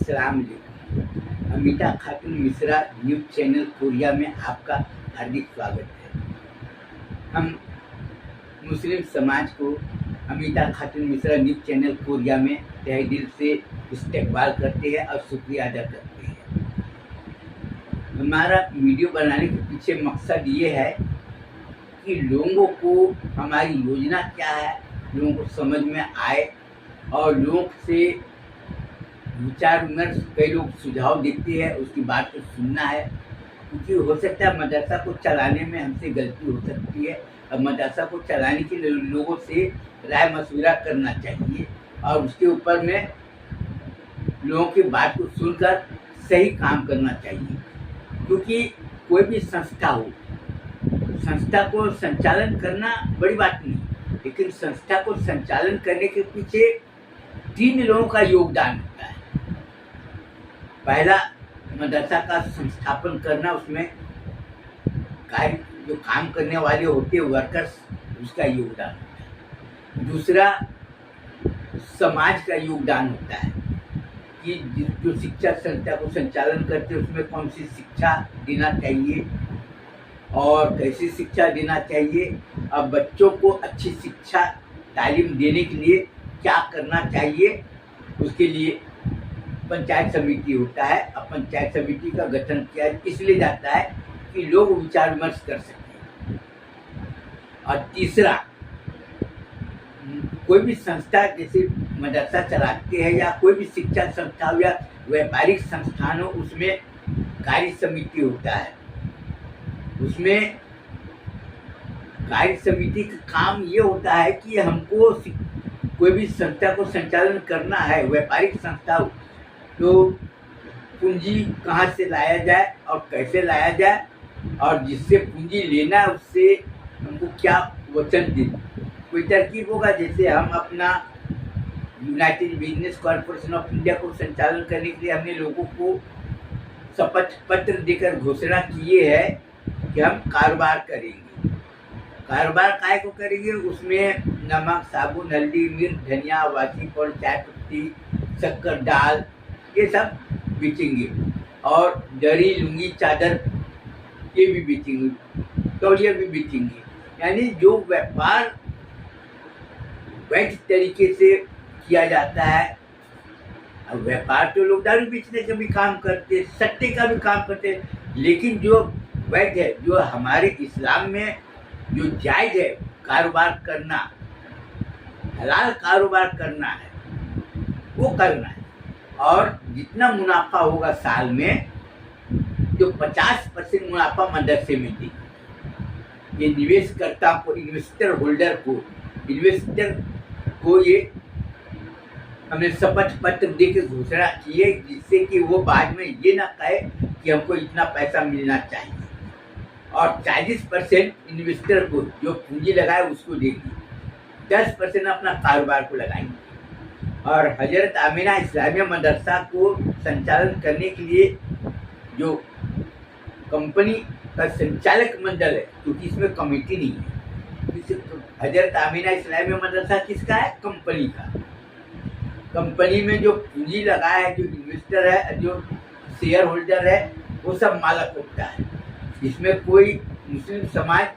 अस्सलाम वालेकुम। अमिता खातून Mishra news channel Korea में आपका हार्दिक स्वागत है। हम मुस्लिम समाज को अमिता खातून मिश्रा न्यूज़ चैनल कोरिया में तहे दिल से इस्तकबाल करते हैं और शुक्रिया अदा करते हैं। हमारा वीडियो बनाने के पीछे मकसद ये है कि लोगों को हमारी योजना क्या है, लोगों को समझ में आए और लोगों से विचार विमर्श, कई लोग सुझाव देते हैं, उसकी बात को सुनना है। क्योंकि हो सकता है मदरसा को चलाने में हमसे गलती हो सकती है और मदरसा को चलाने के लिए लोगों से राय मशविरा करना चाहिए और उसके ऊपर में लोगों की बात को सुनकर सही काम करना चाहिए। क्योंकि कोई भी संस्था हो, संस्था को संचालन करना बड़ी बात नहीं, लेकिन संस्था को संचालन करने के पीछे 3 लोगों का योगदान होता है। पहला, मदरसा का संस्थापन करना, उसमें कार्य जो काम करने वाले होते हैं वर्कर्स, उसका योगदान होता है। दूसरा, समाज का योगदान होता है कि जो शिक्षा संस्था को संचालन करते हैं उसमें कौन सी शिक्षा देना चाहिए और कैसी शिक्षा देना चाहिए और बच्चों को अच्छी शिक्षा तालीम देने के लिए क्या करना चाहिए, उसके लिए पंचायत समिति होता है। अब पंचायत समिति का गठन किया इसलिए जाता है कि लोग विचार विमर्श कर सकें। और तीसरा, कोई भी संस्था जैसे मदरसा चलाते हैं या कोई भी शिक्षा संस्था हो या व्यापारिक संस्थान हो, उसमें कार्य समिति होता है। उसमें कार्य समिति का काम ये होता है कि हमको कोई भी संस्था को संचालन करना है, व्यापारिक संस्था हो, तो पूंजी कहाँ से लाया जाए और कैसे लाया जाए और जिससे पूंजी लेना है उससे हमको क्या वचन दे, कोई तरकीब होगा। जैसे हम अपना United business corporation of India को संचालन करने के लिए हमने लोगों को शपथ पत्र देकर घोषणा किए है कि हम कारोबार करेंगे। कारोबार काय को करेंगे, उसमें नमक, साबुन, हल्दी, मिर्च, धनिया, वाची पाउडर, चाय पत्ती, शक्कर, दाल, ये सब बेचेंगे और दरी, लुंगी, चादर ये भी बेचेंगे, तौलिया भी बेचेंगे। यानी जो व्यापार वैध तरीके से किया जाता है। अब व्यापार तो लोग दारू बेचने का भी काम करते, सट्टे का भी काम करते, लेकिन जो वैध है, जो हमारे इस्लाम में जो जायज़ है कारोबार करना, हलाल कारोबार करना है, वो करना है। और जितना मुनाफा होगा साल में, जो 50% मुनाफा मदरसे में दी, ये निवेशकर्ता को, इन्वेस्टर को ये हमने शपथ पत्र देकर घोषणा की है, जिससे कि वो बाद में ये ना कहे कि हमको इतना पैसा मिलना चाहिए। और 40% इन्वेस्टर को जो पूंजी लगाए उसको देगी, 10% अपना कारोबार को लगाएंगे। और हजरत आमिना इस्लामिया मदरसा को संचालन करने के लिए जो कंपनी का संचालक मंडल है, क्योंकि इसमें कमेटी नहीं है, हजरत आमिना इस्लामिया मदरसा किसका है? कंपनी का। कंपनी में जो पूंजी लगाया है, जो इन्वेस्टर है, जो शेयर होल्डर है, वो सब मालक होता है। इसमें कोई मुस्लिम समाज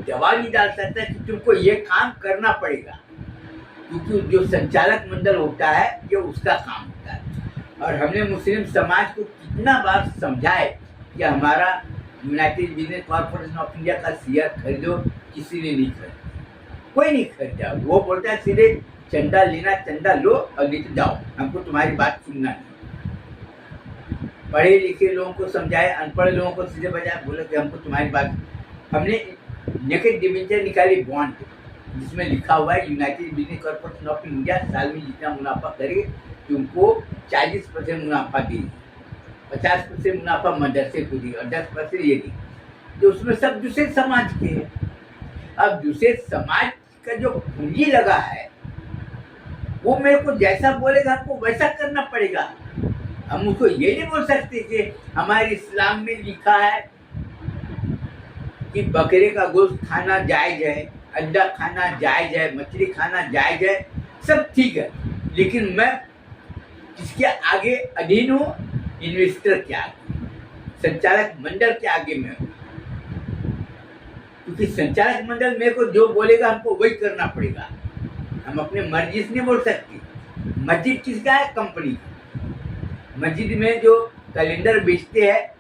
दबाव नहीं डाल सकता कि तुमको ये काम करना पड़ेगा, क्योंकि जो संचालक मंडल होता है ये उसका काम होता है। और हमने मुस्लिम समाज को कितना बार समझाए कि हमारा United business corporation of India का शेयर खरीदो, किसी ने नहीं खरीदा, कोई नहीं खरीदा। वो बोलता है सीधे चंदा लेना, चंदा लो और लेके जाओ, हमको तुम्हारी बात सुनना नहीं। पढ़े लिखे लोगों को समझाए, अनपढ़ लोगों को सीधे बजाय बोले कि हमको तुम्हारी बात। हमने नेकेड डिबेंचर निकाली बॉन्ड, जिसमें लिखा हुआ है United business corporation of India साल में जितना मुनाफा करे तुमको 40% मुनाफा देगी, 50% मुनाफा मदरसे को दी और 10% ये दी, जो उसमें सब दूसरे समाज के हैं। अब दूसरे समाज का जो पूंजी लगा है वो मेरे को जैसा बोलेगा आपको वैसा करना पड़ेगा। हम उसको ये नहीं बोल सकते कि हमारे इस्लाम में लिखा है कि बकरे का गोश्त खाना जायज़ है, अंडा खाना जायज़ है, मछली खाना जायज़ है, सब ठीक है, लेकिन मैं किसके आगे अधीन हूँ? इन्वेस्टर के आगे, संचालक मंडल के आगे मैं हूँ। क्योंकि संचालक मंडल मेरे को जो बोलेगा हमको वही करना पड़ेगा, हम अपने मर्जी से नहीं बोल सकते। मस्जिद किसका है? कंपनी का। मस्जिद में जो कैलेंडर बेचते हैं,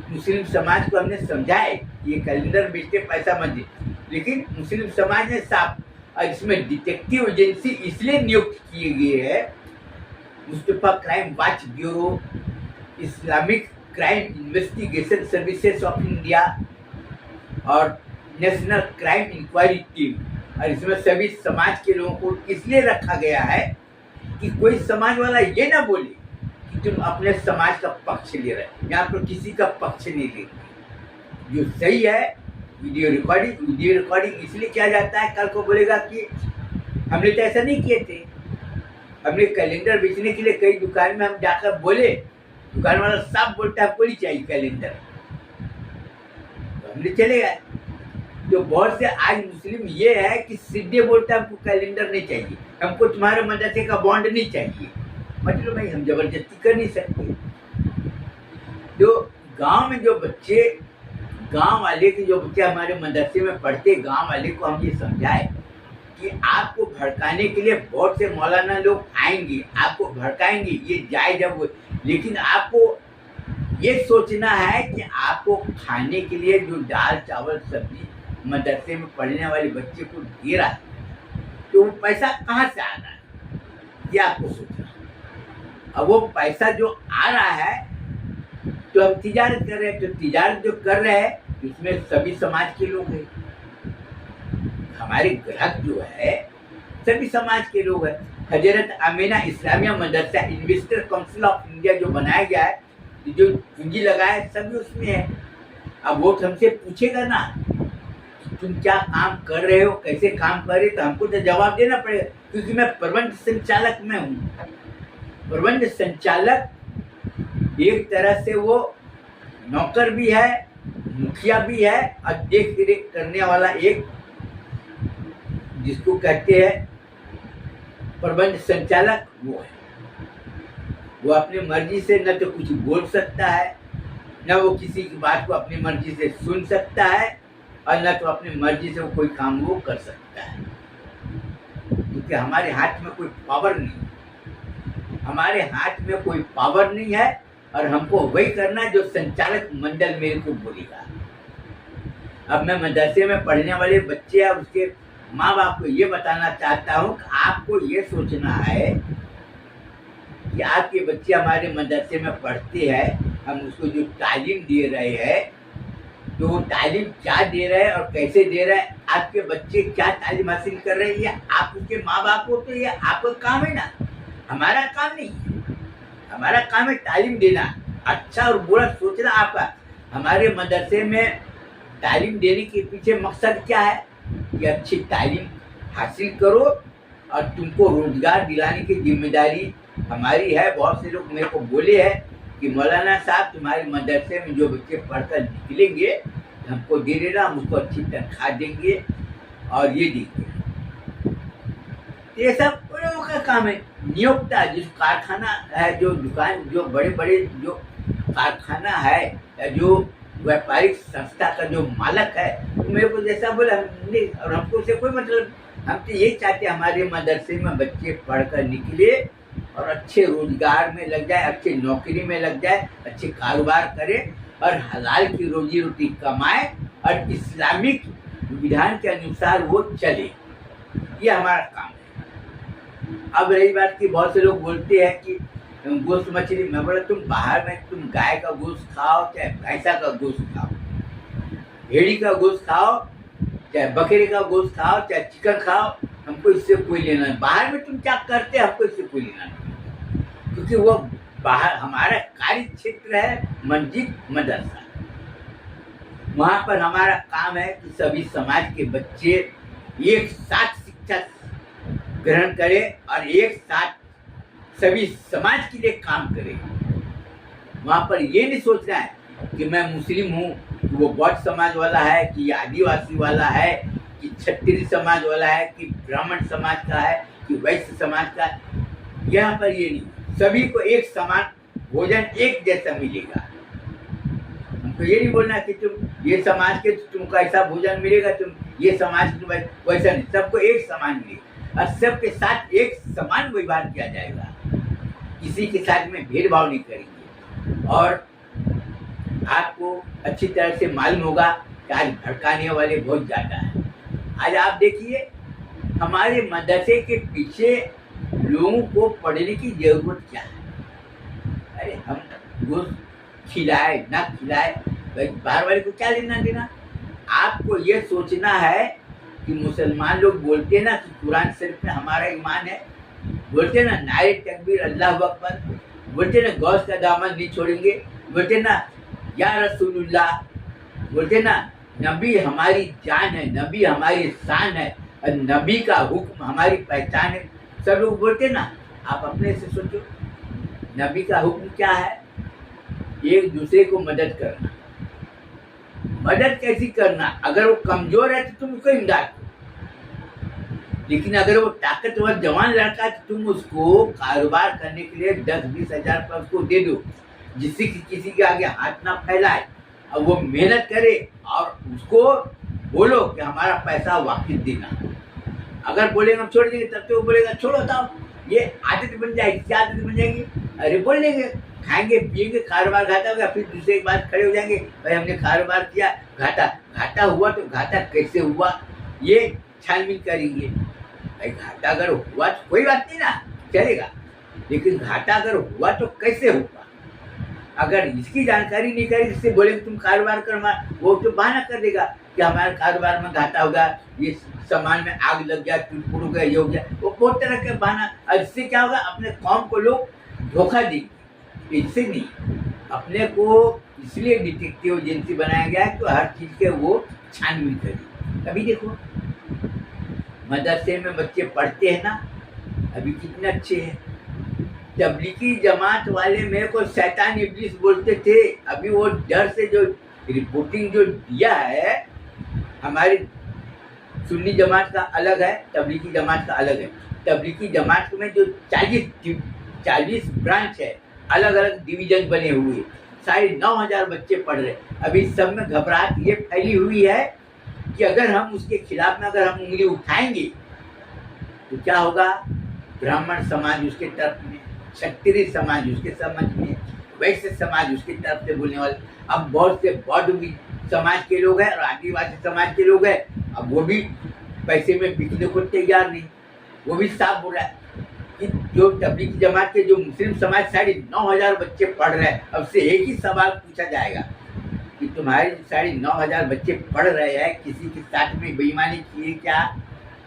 मुस्लिम समाज को हमने समझाए ये कैलेंडर बेचते पैसा मस्जिद, लेकिन मुस्लिम समाज ने साफ, और इसमें डिटेक्टिव एजेंसी इसलिए नियुक्त किए गए है, Mustafa crime watch bureau, Islamic crime investigation services of India और नेशनल क्राइम इंक्वायरी टीम, और इसमें सभी समाज के लोगों को इसलिए रखा गया है कि कोई समाज वाला ये ना बोले कि तुम अपने समाज का पक्ष ले रहे हो। यहाँ पर किसी का पक्ष नहीं ले रहे, जो सही है। वीडियो रिकॉर्डिंग इसलिए किया जाता है, कल को बोलेगा कि हमने तो ऐसा नहीं किए थे, हमने कैलेंडर बेचने के लिए कई दुकान में हम जाकर बोले, दुकान वाला साफ बोलता है आपको नहीं चाहिए कैलेंडर, तो हमने चले गए। तो बहुत से आज मुस्लिम ये है कि सीधे बोलता है हमको कैलेंडर नहीं चाहिए, हमको तुम्हारे मदरसे का बॉन्ड नहीं चाहिए। मतलब भाई हम जबरदस्ती कर नहीं सकते। जो गांव में जो बच्चे, गांव वाले के जो बच्चे हमारे मदरसे में पढ़ते, गांव वाले को हम ये समझाए कि आपको भड़काने के लिए बहुत से मौलाना लोग आएंगे, आपको भड़काएंगे, ये जायज है वो, लेकिन आपको ये सोचना है कि आपको खाने के लिए जो दाल चावल सब्जी मदरसे में पढ़ने वाले बच्चे को दे रहा है, तो वो पैसा कहाँ से आ रहा है, ये आपको सोचना। अब वो पैसा जो आ रहा है तो हम तिजारत कर रहे हैं, तो तिजारत जो कर रहे हैं इसमें सभी समाज के लोग हैं, हमारे ग्राहक जो है सभी समाज के लोग हैं। हजरत Amina Islamia Madrasa investor council of India जो बनाया गया है, जो पूंजी लगाए सभी उसमें है। अब वोट हमसे पूछेगा ना कि तुम क्या काम कर रहे हो, कैसे काम कर रहे हो, तो हमको तो जवाब देना पड़ेगा, क्योंकि मैं प्रबंध संचालक में हूँ। प्रबंध संचालक एक तरह से वो नौकर भी है, मुखिया भी है, और देख रेख करने वाला एक, जिसको कहते हैं प्रबंध संचालक, वो है। वो अपनी मर्जी से न तो कुछ बोल सकता है, न वो किसी की बात को अपनी मर्जी से सुन सकता है, और न तो अपनी मर्जी से वो कोई काम वो कर सकता है, क्योंकि हमारे हाथ में कोई पावर नहीं है, हमारे हाथ में कोई पावर नहीं है, और हमको वही करना जो संचालक मंडल मेरे को बोलेगा। अब मैं मदरसे में पढ़ने वाले बच्चे और उसके माँ बाप को ये बताना चाहता हूँ कि आपको ये सोचना है कि आपके बच्चे हमारे मदरसे में पढ़ते हैं, हम उसको जो तालीम दे रहे हैं, तो वो तालीम क्या दे रहे हैं और कैसे दे रहे हैं, आपके बच्चे क्या तालीम हासिल कर रहे हैं, ये आप उसके माँ बाप हो, तो ये आपका काम है ना, हमारा काम नहीं है। हमारा काम है तालीम देना, अच्छा और बुरा सोचना आपका। हमारे मदरसे में तालीम देने के पीछे मकसद क्या है कि अच्छी तालीम हासिल करो और तुमको रोजगार दिलाने की जिम्मेदारी हमारी है। बहुत से लोग मेरे को बोले हैं कि मौलाना साहब तुम्हारे मदरसे में जो बच्चे पढ़कर निकलेंगे हमको दे देना, हम उसको अच्छी तनख्वाह देंगे और ये देंगे। ये सब लोगों का काम है। नियोक्ता जिस कारखाना है, जो दुकान, जो बड़े बड़े जो कारखाना है या जो व्यापारिक संस्था का जो मालक है, तो मेरे को जैसा बोला हमने, और हमको उससे कोई मतलब, हम तो यही चाहते हमारे मदरसे में बच्चे पढ़कर निकले और अच्छे रोजगार में लग जाए, अच्छे नौकरी में लग जाए, अच्छे कारोबार करे और हलाल की रोजी रोटी कमाए और इस्लामिक विधान के अनुसार वो चले, ये हमारा काम है। अब रही बात कि बहुत से लोग बोलते हैं कि गोश्त मछली, मैं बोला तुम बाहर में तुम गाय का गोश्त खाओ चाहे भैंसा का गोश्त खाओ, भेड़ी का गोश्त खाओ चाहे बकरे का गोश्त खाओ चाहे चिकन खाओ, हमको इससे कोई लेना नहीं। बाहर में तुम क्या करते हमको इससे कोई लेना नहीं, क्योंकि वो बाहर हमारा कार्य क्षेत्र है मस्जिद मदरसा, वहाँ पर हमारा काम है कि सभी समाज के बच्चे एक साथ शिक्षा ग्रहण करें और एक साथ सभी समाज के लिए काम करें। वहाँ पर ये नहीं सोचना है कि मैं मुस्लिम हूँ, वो बौद्ध समाज वाला है कि आदिवासी वाला है कि क्षत्रिय समाज वाला है कि ब्राह्मण समाज का है कि वैश्य समाज का है। यहाँ पर ये नहीं। सभी को एक समान भोजन एक जैसा मिलेगा। हमको ये नहीं बोलना कि तुम ये समाज के तुमको ऐसा भोजन मिलेगा, तुम ये समाज के वैसा नहीं, सबको एक समान मिलेगा और सबके साथ एक समान व्यवहार किया जाएगा, किसी के साथ में भेदभाव नहीं करेंगे। और आपको अच्छी तरह से मालूम होगा कि आज भड़काने वाले बहुत ज़्यादा हैं। आज आप देखिए हमारे मदरसे के पीछे लोगों को पढ़ने की जरूरत क्या है? अरे हम वो खिलाए ना खिलाए, बाहर वाले को क्या लेना देना? आपको ये सोचना है कि मुसलमान लोग बोलते ना कि कुरान शरीफ में हमारा ईमान है, बोलते ना नारे तकबीर अल्लाह अकबर, बोलते ना गौस का दामन नहीं छोड़ेंगे, बोलते ना या रसूलुल्लाह, बोलते ना नबी हमारी जान है, नबी हमारी शान है और नबी का हुक्म हमारी पहचान है, सब लोग बोलते ना। आप अपने से सोचो नबी का हुक्म क्या है? एक दूसरे को मदद करना। मदद कैसी करना? अगर वो कमजोर है तो तुम उसको इमदाद करो, लेकिन अगर वो ताकतवर जवान लड़का है तो तुम उसको कारोबार करने के लिए 10-20 हज़ार रुपये उसको दे दो, जिससे कि किसी के आगे हाथ ना फैलाए और वो मेहनत करे, और उसको बोलो कि हमारा पैसा वापस देना। अगर बोलेगा हम छोड़ देंगे तब तो वो बोलेगा छोड़ो ताओ, ये आदत बन जाएगी। क्या आदत बन जाएगी? अरे बोल देंगे, खाएंगे पिएंगे, कारोबार घाटा होगा, फिर दूसरे के बाद खड़े हो जाएंगे, भाई हमने कारोबार किया, घाटा हुआ तो घाटा कैसे हुआ ये छानबीन करेंगे। भाई घाटा अगर हुआ तो कोई बात नहीं ना, चलेगा, लेकिन घाटा अगर हुआ तो कैसे हुआ? अगर इसकी जानकारी नहीं करेगी, इससे बोलेंगे तुम कारोबार कर, वो तो बहाना कर देगा कि हमारे कारोबार में घाटा होगा, ये सामान में आग लग गया, टूट गया, ये हो गया, वो बहुत तरह के बहाना। और इससे क्या होगा? अपने कौम को लोग धोखा देंगे। इससे नहीं, अपने को इसलिए डिटेक्टिव एजेंसी बनाया गया है तो हर चीज़ के वो छानबीन करें। अभी देखो मदरसे में बच्चे पढ़ते हैं ना, अभी कितने अच्छे हैं। तबलीगी जमात वाले मेरे को शैतान इब्लीस बोलते थे, अभी वो डर से जो रिपोर्टिंग जो दिया है, हमारी सुन्नी जमात का अलग है, तबलीगी जमात का अलग है। तबलीगी जमात में जो 40 ब्रांच है, अलग अलग डिवीजन बने हुए, 9,500 बच्चे पढ़ रहे। अभी सब में घबराहट ये फैली हुई है कि अगर हम उसके खिलाफ में अगर हम उंगली उठाएंगे तो क्या होगा? ब्राह्मण समाज उसके तरफ में, क्षत्रिय समाज उसके समझ में, वैश्य समाज उसकी तरफ से बोलने वाले। अब बहुत से बौद्ध भी समाज के लोग हैं और आदिवासी समाज के लोग हैं, अब वो भी पैसे में बिकने को तैयार नहीं। वो भी साफ बोल रहा है कि जो तबलीगी जमात के जो मुस्लिम समाज 9,500 बच्चे पढ़ रहे हैं, अब से एक ही सवाल पूछा जाएगा कि तुम्हारे 9,500 बच्चे पढ़ रहे हैं, किसी के साथ में बेईमानी किए क्या?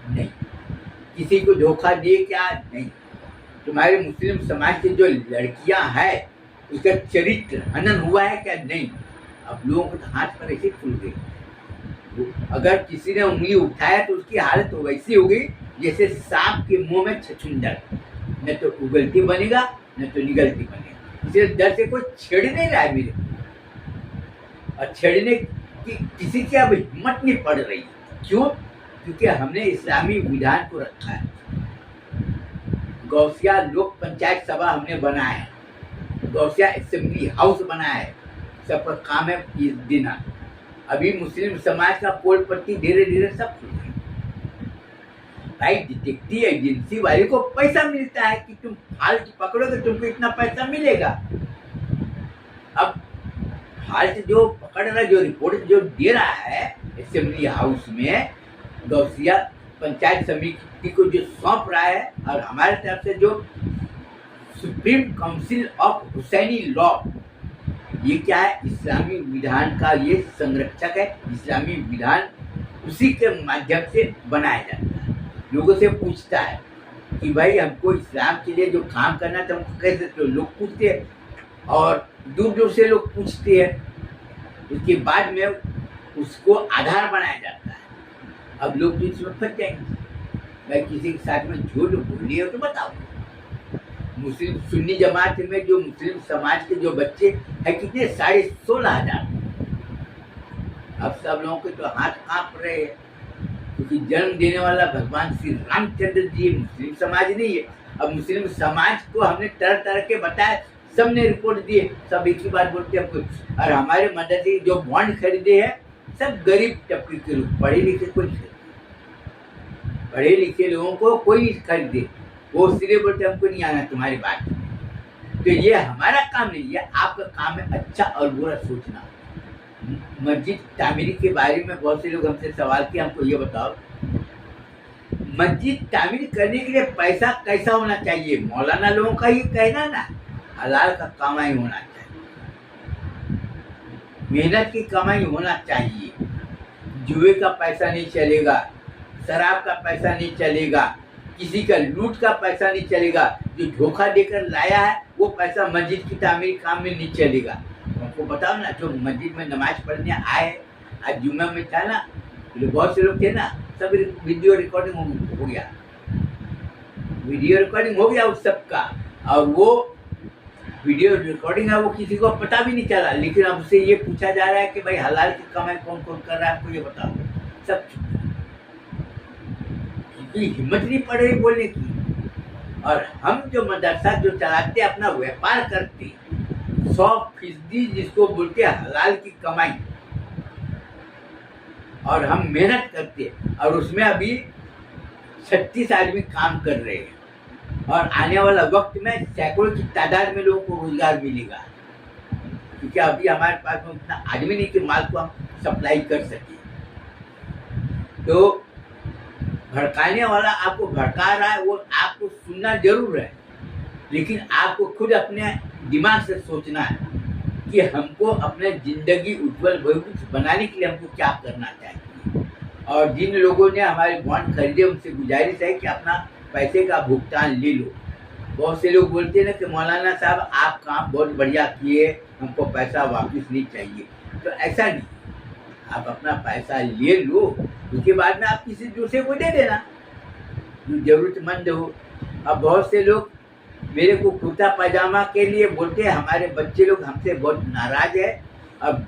नहीं। किसी को धोखा दिए क्या? नहीं। तुम्हारे मुस्लिम समाज की जो लड़कियां हैं उसका चरित्र हनन हुआ है क्या? नहीं। अब लोगों को तो हाथ पर ऐसे खुल गए। अगर किसी ने उंगली उठाया तो उसकी हालत वैसी हो गई जैसे सांप के मुंह में छछूंदर, न तो उगलती बनेगा न तो निगलती बनेगा। इसलिए डर से कोई छेड़ नहीं रहा है मेरे, और छेड़ने की किसी की अब हिम्मत नहीं पड़ रही। क्यों? क्योंकि हमने इस्लामी विधान को रखा है। गौसिया लोक पंचायत सभा हमने बनाया है, गौसिया असेंबली हाउस बनाया है, सबका काम है फीस देना। अभी मुस्लिम समाज का पोल पट्टी धीरे धीरे सब खुल गई। भाई डिटेक्टिव एजेंसी वाले को पैसा मिलता है कि तुम फाल्ट पकड़ोगे तुमको इतना पैसा मिलेगा। अब फाल्ट जो पकड़ रहा है, जो रिपोर्ट जो दे रहा है असेंबली हाउस में, गौसिया पंचायत समिति को जो सौंप रहा है, और हमारे तरफ से जो supreme council of Husaini law, ये क्या है? इस्लामी विधान का ये संरक्षक है। इस्लामी विधान उसी के माध्यम से बनाया जाता है। लोगों से पूछता है कि भाई हमको इस्लाम के लिए जो काम करना था हमको कैसे, तो लोग पूछते हैं और दूर दूर से लोग पूछते हैं। उसके बाद में उसको आधार बनाया जाता है। अब लोग तो इसमें फंस जाएंगे, भाई किसी के साथ में झूठ बोल लिया तो बताओ। मुस्लिम सुन्नी जमात में जो मुस्लिम समाज के जो बच्चे हैं कितने? 16,500। अब सब लोगों के तो हाथ कांप रहे हैं, क्योंकि जन्म देने वाला भगवान श्री रामचंद्र जी मुस्लिम समाज नहीं है, अब मुस्लिम समाज को हमने तरह तरह के बताया, सबने रिपोर्ट दिए, सब एक ही बात बोलते हैं हमको। और हमारे मदरसे जो बॉन्ड खरीदे हैं सब गरीब तबके के लोग, पढ़े लिखे कोई नहीं खरीदे, पढ़े लिखे लोगों को कोई नहीं खरीदे, वो सिर्फ बोलते हमको नहीं आना तुम्हारी बात। तो ये हमारा काम नहीं, ये आपका काम है अच्छा और बुरा सोचना। मस्जिद तामीरी के बारे में बहुत से लोग हमसे सवाल किए, हमको ये बताओ मस्जिद तामीर करने के लिए पैसा कैसा होना चाहिए? मौलाना लोगों का ही कहना ना, हलाल का कमाई होना चाहिए, मेहनत की कमाई होना चाहिए, जुए का पैसा नहीं चलेगा, शराब का पैसा नहीं चलेगा, किसी का लूट का पैसा नहीं चलेगा, जो धोखा देकर लाया है वो पैसा मस्जिद की तामीर काम में नहीं चलेगा। हमको बताओ ना, जो मस्जिद में नमाज पढ़ने आए, आज जुम्मा में था ना, बहुत से लोग थे ना, सब वीडियो रिकॉर्डिंग हो गया, वीडियो रिकॉर्डिंग हो गया उस सब का, और वो वीडियो रिकॉर्डिंग है वो किसी को पता भी नहीं चला। लेकिन अब उससे ये पूछा जा रहा है कि भाई हलाल की कमाई कौन कौन कर रहा है, आपको ये बताओ। सब क्योंकि हिम्मत नहीं पड़ रही बोलने की। और हम जो मदरसा जो चलाते अपना व्यापार करते 100% जिसको बोलते हलाल की कमाई, और हम मेहनत करते, और उसमें अभी 36 आदमी काम कर रहे हैं, और आने वाला वक्त में सैकड़ों की तादाद में लोगों को रोजगार मिलेगा, क्योंकि अभी हमारे पास में उतना आदमी नहीं कि माल को हम सप्लाई कर सके। तो भड़काने वाला आपको भड़का रहा है, वो आपको सुनना जरूर है, लेकिन आपको खुद अपने दिमाग से सोचना है कि हमको अपने जिंदगी उज्जवल भविष्य बनाने के लिए हमको क्या करना चाहिए। और जिन लोगों ने हमारे बॉन्ड खरीदे उनसे गुजारिश है कि अपना पैसे का भुगतान ले लो। बहुत से लोग बोलते हैं ना कि मौलाना साहब आप काम बहुत बढ़िया किए, हमको पैसा वापस नहीं चाहिए। तो ऐसा नहीं, आप अपना पैसा ले लो, उसके बाद में आप किसी दूसरे को दे देना जो जरूरतमंद हो। अब बहुत से लोग मेरे को कुर्ता पैजामा के लिए बोलते हैं, हमारे बच्चे लोग हमसे बहुत नाराज है, अब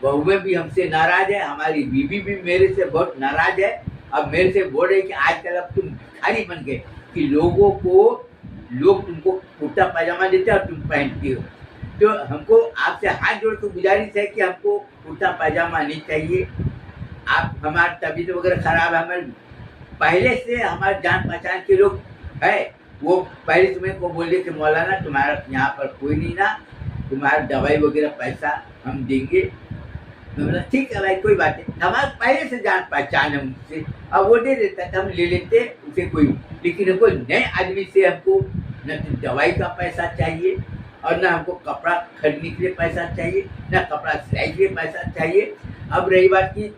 बहुएं भी हमसे नाराज है, हमारी बीवी भी मेरे से बहुत नाराज है। अब मेरे से बोल रहे कि आजकल अब तुम भिखारी बन गए कि लोग तुमको कुर्ता पैजामा देते हैं और तुम पहनती हो। तो हमको आपसे हाथ जोड़ के गुजारिश है कि हमको कुर्ता पैजामा नहीं चाहिए। आप हमारी तबीयत वगैरह खराब है, हमारे पहले से हमारे जान पहचान के लोग है, वो पहले तुम्हें को बोले कि मौलाना तुम्हारा यहाँ पर कोई नहीं ना, तुम्हारा दवाई वगैरह पैसा हम देंगे। मैं बोला ठीक है भाई कोई बात नहीं, हमारे पहले से जान पहचान है उनसे, अब वो दे देता था हम ले लेते उसे कोई। लेकिन हमको नए आदमी से हमको न तो दवाई का पैसा चाहिए, और न हमको कपड़ा खरीदने के लिए पैसा चाहिए, न कपड़ा सिलाई के लिए पैसा चाहिए। अब रही बात की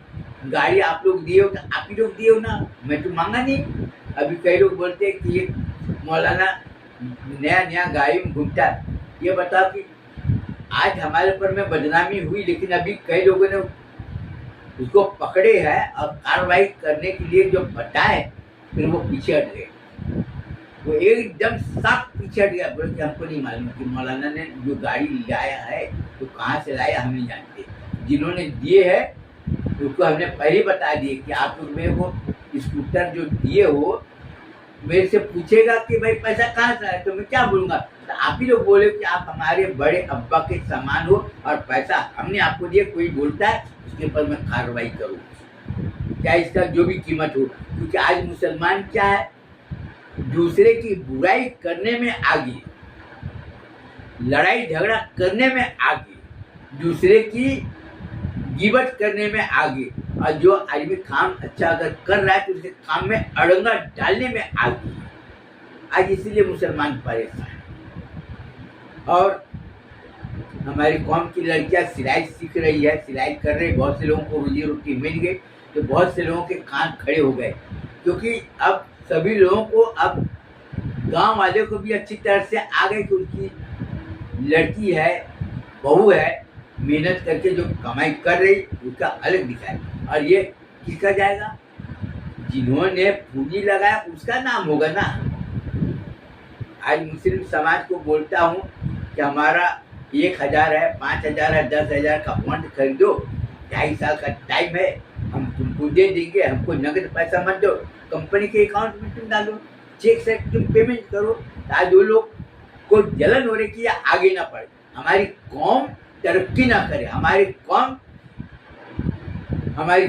गाड़ी आप लोग दिए हो तो आप ही लोग दिए हो ना, मैं तो मांगा नहीं। अभी कई लोग बोलते हैं कि ये मौलाना नया नया गाड़ी में घूमता है। ये बताओ कि आज हमारे ऊपर में बदनामी हुई, लेकिन अभी कई लोगों ने उसको पकड़े हैं और कार्रवाई करने के लिए जो बताए, फिर वो पीछे हट गए, वो एकदम साफ पीछे हट गया। बोले कि हमको नहीं मालूम कि मौलाना ने जो गाड़ी लाया है तो कहाँ से लाया हम नहीं जानते, जिन्होंने दिए है उसको हमने पहले बता दिए कि आप लोग मेरे को स्कूटर जो दिए हो मेरे से पूछेगा कि भाई पैसा कहाँ से आया, तो मैं क्या बोलूँगा? तो आप ही लोग बोले कि आप हमारे बड़े अब्बा के समान हो और पैसा हमने आपको दिया, कोई बोलता है उसके ऊपर मैं कार्रवाई करूँ, क्या इसका जो भी कीमत हो। क्योंकि आज मुसलमान क्या है, दूसरे की बुराई करने में आगे, लड़ाई झगड़ा करने में आगे, दूसरे की गिबत करने में आगे, और जो आदमी काम अच्छा अगर कर रहा है तो उसके काम में अड़ंगा डालने में आगे। आज इसीलिए मुसलमान परेशान है। और हमारी कौम की लड़कियां सिलाई सीख रही है, सिलाई कर रही, बहुत से लोगों को रोजी रोटी मिल गई, तो बहुत से लोगों के कान खड़े हो गए, क्योंकि अब सभी लोगों को, अब गांव वाले को भी अच्छी तरह से आ गए कि उनकी लड़की है, बहू है, मेहनत करके जो कमाई कर रही उसका अलग दिखाए। और ये किसका जाएगा? जिन्होंने पूंजी लगाया उसका नाम होगा ना। आज मुस्लिम समाज को बोलता हूँ कि हमारा 1000 है, 5000 है, 10,000 का बॉन्ड खरीदो, 2.5 साल का टाइम है, हम तुमको दे देंगे, हमको नगद पैसा मत दो, कंपनी के अकाउंट में तुम डालो। चेक से तुम पेमेंट करो, ताकि वो लोग को जलन हो रही कि आगे ना बढ़े, हमारी कौम तरक्की ना करे, हमारी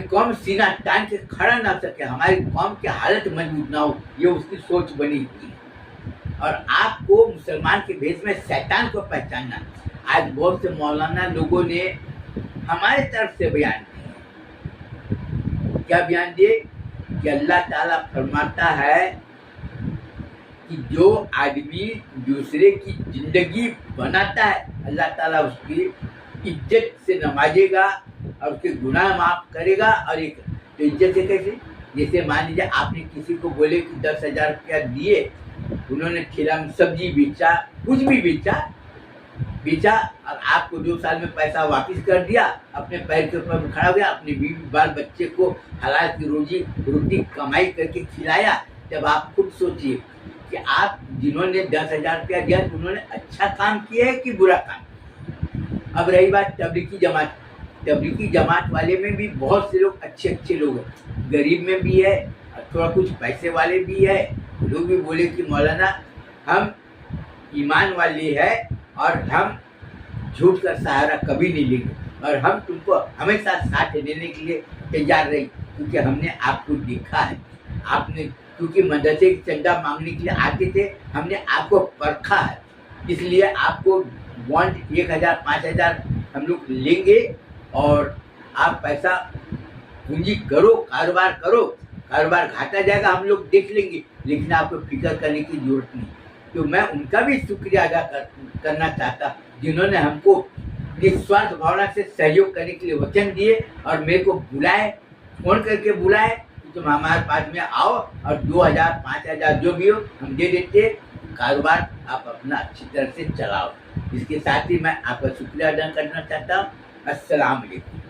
कौम सीना तान के खड़ा ना सके, हमारी कौम की हालत मजबूत ना हो, ये उसकी सोच बनी थी। और आपको मुसलमान के भेष में शैतान को पहचानना। आज बहुत से मौलाना लोगों ने हमारे तरफ से बयान दिए। क्या बयान दिए? कि अल्लाह ताला फरमाता है कि जो आदमी दूसरे की जिंदगी बनाता है, अल्लाह ताला उसकी इज्जत से नवाजेगा और उसके गुनाह माफ करेगा। और एक तो इज्जत से कैसे? जैसे मान लीजिए आपने किसी को बोले कि 10,000 रुपया दिए, उन्होंने ठेला में सब्जी बेचा, कुछ भी बेचा और आपको 2 साल में पैसा वापस कर दिया, अपने पैर के ऊपर खड़ा हो गया, अपने बीवी बाल बच्चे को हलाल की रोटी कमाई करके खिलाया। तब आप खुद सोचिए कि आप जिन्होंने 10,000 रुपया दिया, उन्होंने अच्छा काम किया है कि बुरा काम। अब रही बात तबलीगी जमात वाले में भी बहुत से लोग अच्छे लोग हैं, गरीब में भी है, थोड़ा कुछ पैसे वाले भी है। लोग भी बोले कि मौलाना हम ईमान वाले है और हम झूठ का सहारा कभी नहीं लेंगे और हम तुमको हमेशा साथ देने के लिए तैयार रही, क्योंकि हमने आपको देखा है। आपने क्योंकि मदरसे की चंदा मांगने के लिए आते थे, हमने आपको परखा है, इसलिए आपको बॉन्ड 1,000 5,000 हम लोग लेंगे और आप पैसा पूंजी करो, कारोबार घाटा जाएगा हम लोग देख लेंगे, लेकिन आपको फिक्र करने की जरूरत नहीं। तो मैं उनका भी शुक्रिया अदा करना चाहता, जिन्होंने हमको निस्वार्थ भावना से सहयोग करने के लिए वचन दिए और मेरे को बुलाए, फोन करके बुलाए कि तुम हमारे पास में आओ और 2,000 5,000 जो भी हो हम दे देते, कारोबार आप अपना अच्छी तरह से चलाओ। इसके साथ ही मैं आपका शुक्रिया अदा करना चाहता हूँ। अस्सलाम वालेकुम।